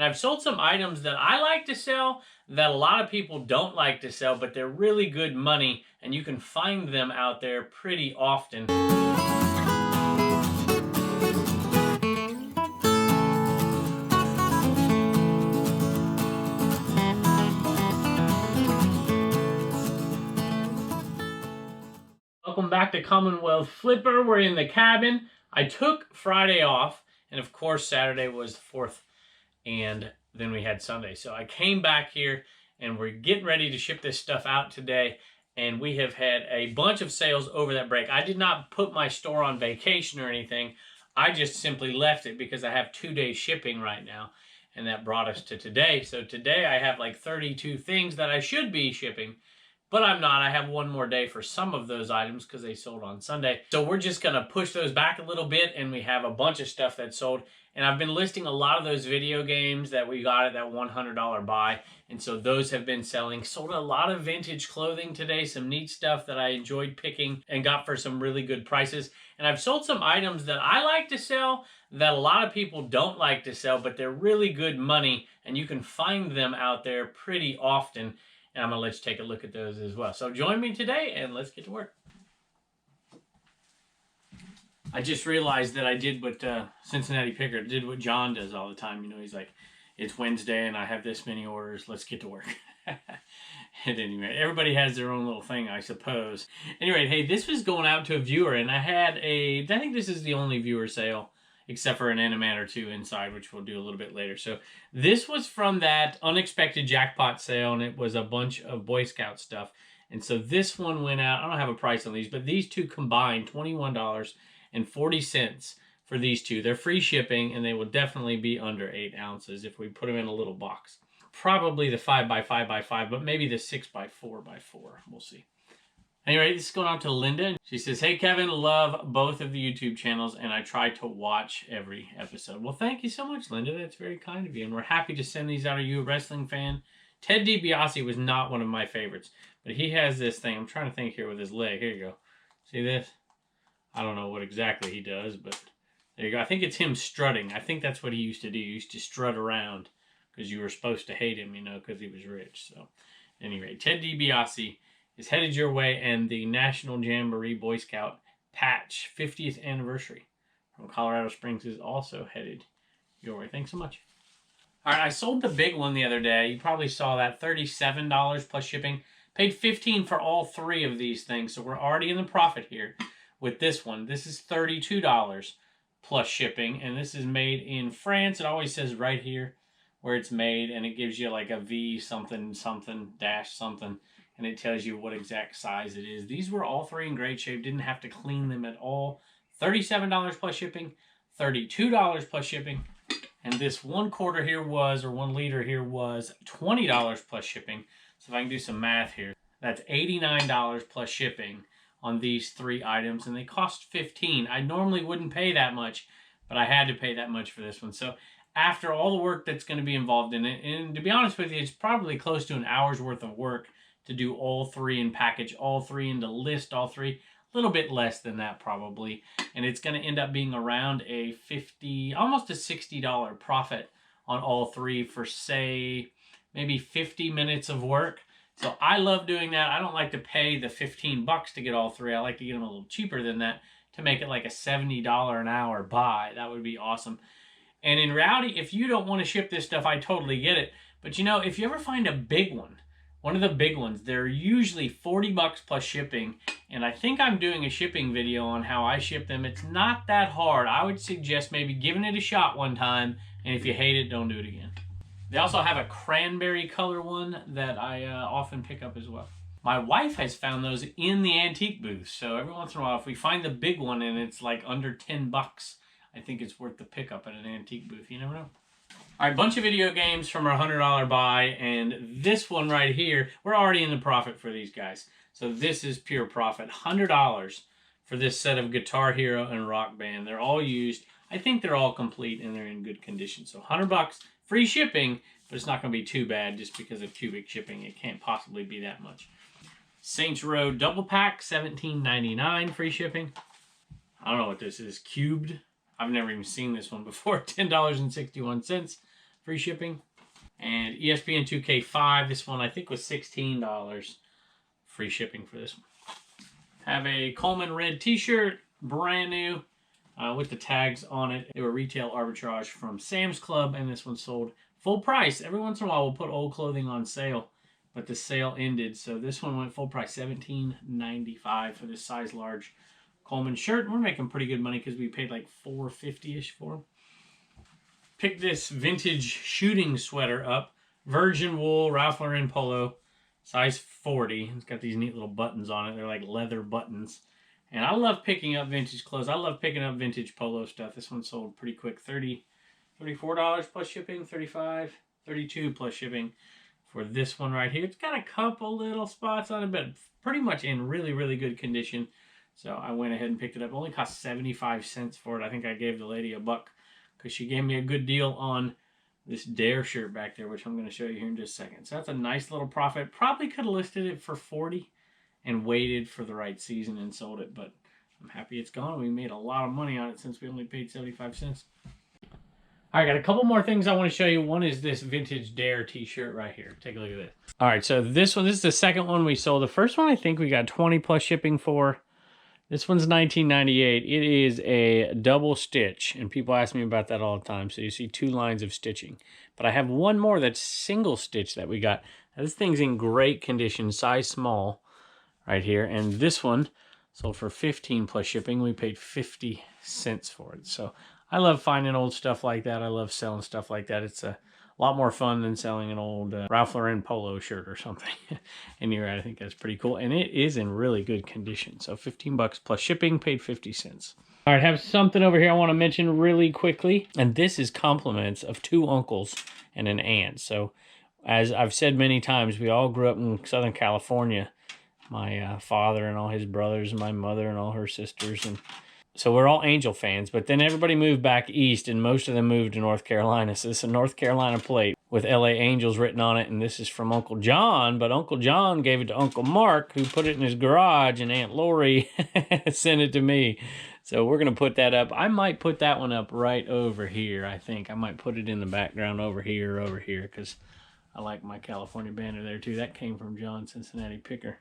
And I've sold some items that I like to sell that a lot of people don't like to sell, but they're really good money, and you can find them out there pretty often. Welcome back to Commonwealth Flipper. We're in the cabin. I took Friday off, and of course Saturday was the 4th, and then we had Sunday. So I came back here, and we're getting ready to ship this stuff out today, and we have had a bunch of sales over that break. I did not put my store on vacation or anything. I just simply left it because I have 2-day shipping right now, and that brought us to today. So today I have like 32 things that I should be shipping, but I'm not. I have one more day for some of those items because they sold on Sunday. So we're just going to push those back a little bit, and we have a bunch of stuff that's sold. And I've been listing a lot of those video games that we got at that $100 buy. And so those have been selling. Sold a lot of vintage clothing today. Some neat stuff that I enjoyed picking and got for some really good prices. And I've sold some items that I like to sell that a lot of people don't like to sell, but they're really good money. And you can find them out there pretty often. And I'm going to let you take a look at those as well. So join me today, and let's get to work. I just realized that I did what Cincinnati Picker did, what John does all the time. You know, he's like, it's Wednesday, and I have this many orders. Let's get to work. At any rate, everybody has their own little thing, I suppose. Anyway, hey, this was going out to a viewer, and I think this is the only viewer sale, except for an Animat or two inside, which we'll do a little bit later. So this was from that unexpected jackpot sale, and it was a bunch of Boy Scout stuff. And so this one went out. I don't have a price on these, but these two combined, $21.40 for these two. They're free shipping, and they will definitely be under 8 ounces if we put them in a little box. Probably the 5x5x5, but maybe the 6x4x4. We'll see. Anyway, this is going out to Linda. She says, hey, Kevin, love both of the YouTube channels, and I try to watch every episode. Well, thank you so much, Linda. That's very kind of you, and we're happy to send these out. Are you a wrestling fan? Ted DiBiase was not one of my favorites, but he has this thing. I'm trying to think here with his leg. Here you go. See this? I don't know what exactly he does, but there you go. I think it's him strutting. I think that's what he used to do. He used to strut around because you were supposed to hate him, you know, because he was rich. So anyway, Ted DiBiase is headed your way, and the National Jamboree Boy Scout patch 50th anniversary from Colorado Springs is also headed your way. Thanks so much. All right, I sold the big one the other day. You probably saw that, $37 plus shipping. Paid $15 for all 3 of these things, so we're already in the profit here with this one. This is $32 plus shipping, and this is made in France. It always says right here where it's made, and it gives you like a V something something dash something, and it tells you what exact size it is. These were all 3 in great shape. Didn't have to clean them at all. $37 plus shipping, $32 plus shipping, and this 1 quarter here was, or 1 liter here was $20 plus shipping. So if I can do some math here, that's $89 plus shipping on these 3 items, and they cost $15. I normally wouldn't pay that much, but I had to pay that much for this one. So after all the work that's going to be involved in it, and to be honest with you, it's probably close to an hour's worth of work to do all 3 and package all 3 and to list all 3. A little bit less than that probably. And it's going to end up being around a almost a $60 profit on all 3 for, say, maybe 50 minutes of work. So I love doing that. I don't like to pay the $15 to get all 3. I like to get them a little cheaper than that to make it like a $70 an hour buy. That would be awesome. And in reality, if you don't want to ship this stuff, I totally get it. But you know, if you ever find a big one of the big ones, they're usually $40 plus shipping. And I think I'm doing a shipping video on how I ship them. It's not that hard. I would suggest maybe giving it a shot one time. And if you hate it, don't do it again. They also have a cranberry color one that I often pick up as well. My wife has found those in the antique booth. So every once in a while, if we find the big one and it's like under $10, I think it's worth the pickup at an antique booth. You never know. All right, bunch of video games from our $100 buy, and this one right here, we're already in the profit for these guys. So this is pure profit. $100 for this set of Guitar Hero and Rock Band. They're all used. I think they're all complete and they're in good condition. So $100, free shipping, but it's not going to be too bad just because of cubic shipping. It can't possibly be that much. Saints Row double pack, $17.99, free shipping. I don't know what this is. Cubed. I've never even seen this one before. $10.61 free shipping. And ESPN 2K5, this one I think was $16, free shipping for this one. Have a Coleman red t-shirt, brand new, with the tags on it. They were retail arbitrage from Sam's Club, and this one sold full price. Every once in a while we'll put old clothing on sale, but the sale ended, so this one went full price, $17.95 for this size large Coleman shirt. We're making pretty good money because we paid like $4.50-ish for them. Picked this vintage shooting sweater up, virgin wool, Ralph Lauren polo, size 40. It's got these neat little buttons on it. They're like leather buttons. And I love picking up vintage clothes. I love picking up vintage polo stuff. This one sold pretty quick, $34 plus shipping, $35, $32 plus shipping for this one right here. It's got a couple little spots on it, but pretty much in really, really good condition. So I went ahead and picked it up. It only cost 75 cents for it. I think I gave the lady $1 because she gave me a good deal on this Dare shirt back there, which I'm going to show you here in just a second. So that's a nice little profit. Probably could have listed it for 40 and waited for the right season and sold it, but I'm happy it's gone. We made a lot of money on it since we only paid 75 cents. All right, got a couple more things I want to show you. One is this vintage Dare t-shirt right here. Take a look at this. All right, so this is the second one we sold. The first one I think we got 20 plus shipping for. This one's $19.98. It is a double stitch, and people ask me about that all the time. So you see 2 lines of stitching. But I have one more that's single stitch that we got. Now, this thing's in great condition, size small right here. And this one sold for 15 plus shipping. We paid 50 cents for it. So I love finding old stuff like that. I love selling stuff like that. It's a lot more fun than selling an old Ralph Lauren polo shirt or something. And you're right, I think that's pretty cool. And it is in really good condition. So 15 bucks plus shipping, paid 50 cents. All right, have something over here I want to mention really quickly. And this is compliments of 2 uncles and an aunt. So as I've said many times, we all grew up in Southern California. My father and all his brothers, and my mother and all her sisters. And so we're all Angel fans, but then everybody moved back east, and most of them moved to North Carolina. So this is a North Carolina plate with LA Angels written on it, and this is from Uncle John, but Uncle John gave it to Uncle Mark, who put it in his garage, and Aunt Lori sent it to me. So we're going to put that up. I might put that one up right over here, I think. I might put it in the background over here, because I like my California banner there, too. That came from John Cincinnati Picker.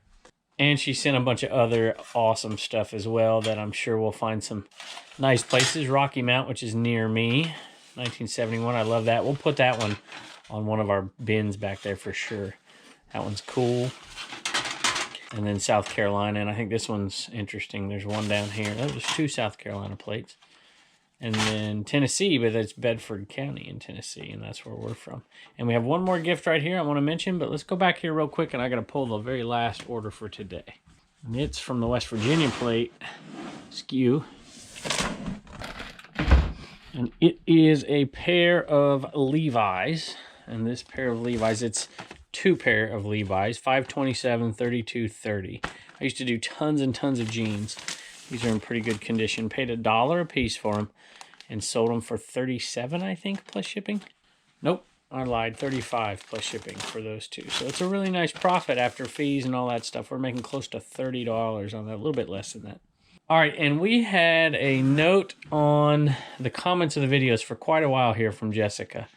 And she sent a bunch of other awesome stuff as well that I'm sure we'll find some nice places. Rocky Mount, which is near me, 1971. I love that. We'll put that one on one of our bins back there for sure. That one's cool. And then South Carolina, and I think this one's interesting. There's one down here. There's 2 South Carolina plates. And then Tennessee, but it's Bedford County in Tennessee, and that's where we're from. And we have one more gift right here I want to mention, but let's go back here real quick, and I got to pull the very last order for today. And it's from the West Virginia plate SKU. And it is a pair of Levi's. And this pair of Levi's, it's 2 pair of Levi's, 527, 32, 30. I used to do tons and tons of jeans. These are in pretty good condition. Paid $1 a piece for them and sold them for 37, I think, plus shipping. Nope, I lied. 35 plus shipping for those 2. So it's a really nice profit after fees and all that stuff. We're making close to $30 on that, a little bit less than that. All right, and we had a note on the comments of the videos for quite a while here from Jessica.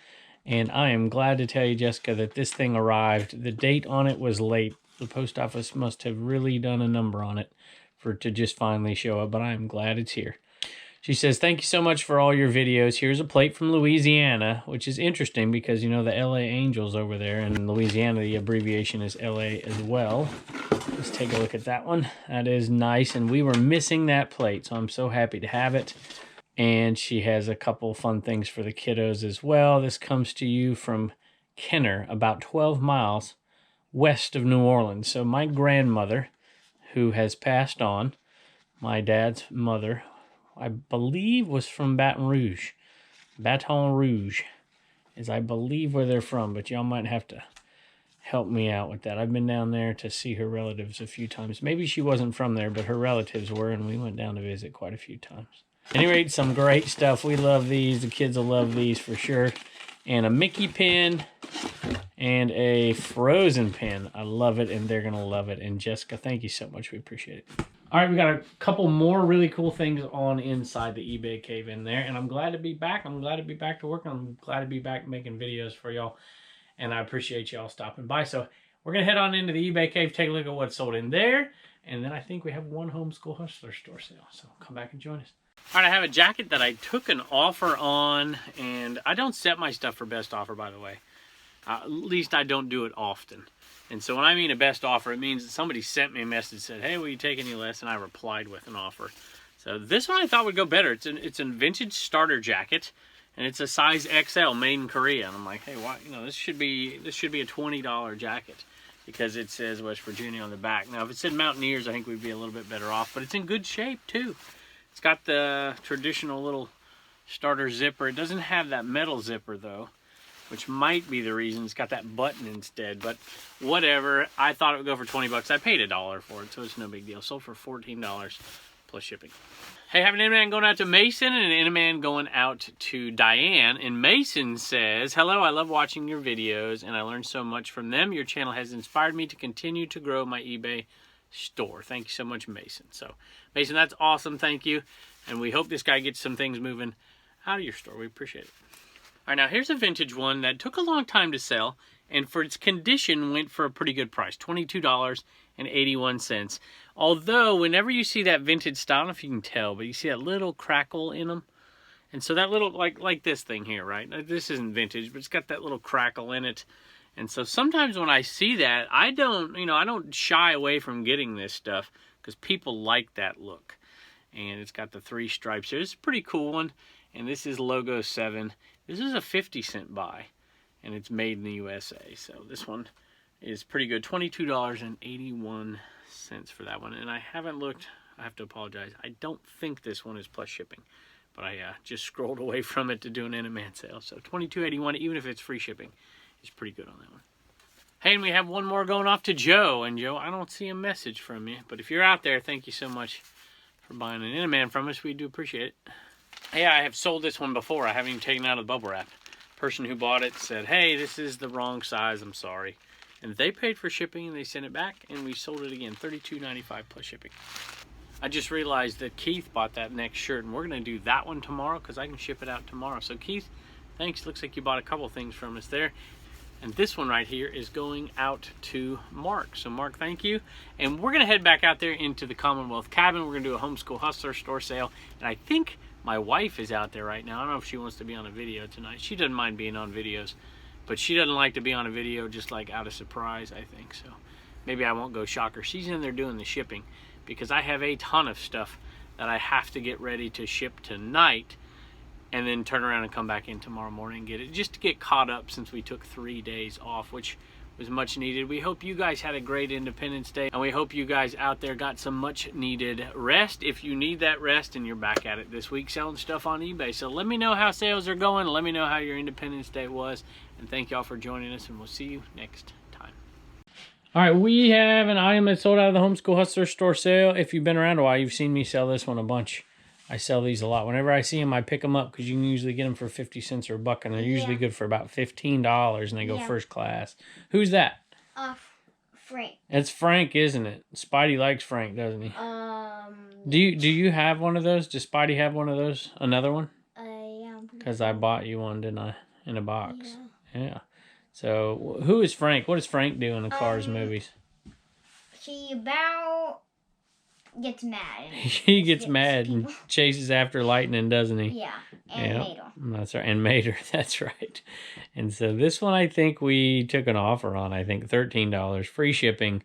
And I am glad to tell you, Jessica, that this thing arrived. The date on it was late. The post office must have really done a number on it for it to just finally show up, but I'm glad it's here. She says, thank you so much for all your videos. Here's a plate from Louisiana, which is interesting because, you know, the LA Angels over there, and in Louisiana, the abbreviation is LA as well. Let's take a look at that one. That is nice, and we were missing that plate, so I'm so happy to have it. And she has a couple fun things for the kiddos as well. This comes to you from Kenner, about 12 miles west of New Orleans. So my grandmother, who has passed on, my dad's mother, I believe was from Baton Rouge. Baton Rouge is, I believe, where they're from, but y'all might have to help me out with that. I've been down there to see her relatives a few times. Maybe she wasn't from there, but her relatives were, and we went down to visit quite a few times. At any rate, some great stuff. We love these. The kids will love these for sure. And a Mickey pin and a Frozen pin. I love it, and they're going to love it. And Jessica, thank you so much. We appreciate it. All right, we got a couple more really cool things on inside the eBay cave in there, and I'm glad to be back. I'm glad to be back to work. I'm glad to be back making videos for y'all, and I appreciate y'all stopping by. So we're going to head on into the eBay cave, take a look at what's sold in there, and then I think we have one Homeschool Hustler store sale. So come back and join us. All right, I have a jacket that I took an offer on, and I don't set my stuff for best offer, by the way. At least I don't do it often. And so when I mean a best offer, it means that somebody sent me a message and said, hey, will you take any less? And I replied with an offer. So this one I thought would go better. It's a vintage starter jacket, and it's a size XL made in Korea. And I'm like, hey, why? You know, this should be a $20 jacket because it says West Virginia on the back. Now, if it said Mountaineers, I think we'd be a little bit better off. But it's in good shape too. It's got the traditional little starter zipper. It doesn't have that metal zipper though, which might be the reason. It's got that button instead, but whatever. I thought it would go for 20 bucks. I paid $1 for it, so it's no big deal. Sold for $14 plus shipping. Hey, have an Interman going out to Mason and an Interman going out to Diane. And Mason says, hello, I love watching your videos and I learned so much from them. Your channel has inspired me to continue to grow my eBay store. Thank you so much, Mason. So, Mason, that's awesome. Thank you. And we hope this guy gets some things moving out of your store. We appreciate it. All right, now here's a vintage one that took a long time to sell, and for its condition went for a pretty good price, $22.81. Although, whenever you see that vintage style, I don't know if you can tell, but you see that little crackle in them. And so that little, like this thing here, right? This isn't vintage, but it's got that little crackle in it. And so sometimes when I see that, I don't shy away from getting this stuff because people like that look. And it's got the 3 stripes here. It's a pretty cool one. And this is logo 7. This is a 50-cent buy, and it's made in the USA. So this one is pretty good. $22.81 for that one. And I haven't looked. I have to apologize. I don't think this one is plus shipping, but I just scrolled away from it to do an Interman sale. So $22.81, even if it's free shipping, is pretty good on that one. Hey, and we have one more going off to Joe. And Joe, I don't see a message from you, but if you're out there, thank you so much for buying an Interman from us. We do appreciate it. Hey, I have sold this one before. I haven't even taken it out of the bubble wrap. Person who bought it said, hey, this is the wrong size. I'm sorry. And they paid for shipping, and they sent it back, and we sold it again. $32.95 plus shipping. I just realized that Keith bought that next shirt, and we're going to do that one tomorrow because I can ship it out tomorrow. So, Keith, thanks. Looks like you bought a couple things from us there. And this one right here is going out to Mark. So, Mark, thank you. And we're going to head back out there into the Commonwealth cabin. We're going to do a Homeschool Hustler store sale. And I think my wife is out there right now. I don't know if she wants to be on a video tonight. She doesn't mind being on videos, but she doesn't like to be on a video just like out of surprise, I think. So maybe I won't go shock her. She's in there doing the shipping because I have a ton of stuff that I have to get ready to ship tonight and then turn around and come back in tomorrow morning and get it, just to get caught up since we took 3 days off, which was much needed. We hope you guys had a great Independence Day, and we hope you guys out there got some much needed rest if you need that rest, and you're back at it this week selling stuff on eBay. So let me know how sales are going. Let me know how your Independence Day was, and thank y'all for joining us, and we'll see you next time. All right, we have an item that sold out of the Homeschool Hustler store sale. If you've been around a while, you've seen me sell this one a bunch. I sell these a lot. Whenever I see them, I pick them up because you can usually get them for 50 cents or a buck, and they're usually good for about $15, and they go first class. Who's that? Frank. It's Frank, isn't it? Spidey likes Frank, doesn't he? Do you have one of those? Does Spidey have one of those? Another one? Yeah. Because I bought you one, didn't I? In a box. Yeah. So, who is Frank? What does Frank do in the Cars movies? He about gets mad. He gets mad and chases after Lightning, doesn't he? Yeah, and Mater. That's right, and Mater, that's right. And so this one I think we took an offer on, I think $13, free shipping,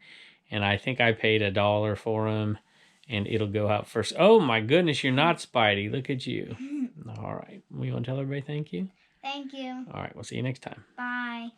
and I think I paid $1 for him, and it'll go out first. Oh my goodness, you're not Spidey. Look at you. All right, we want to tell everybody thank you? Thank you. All right, we'll see you next time. Bye.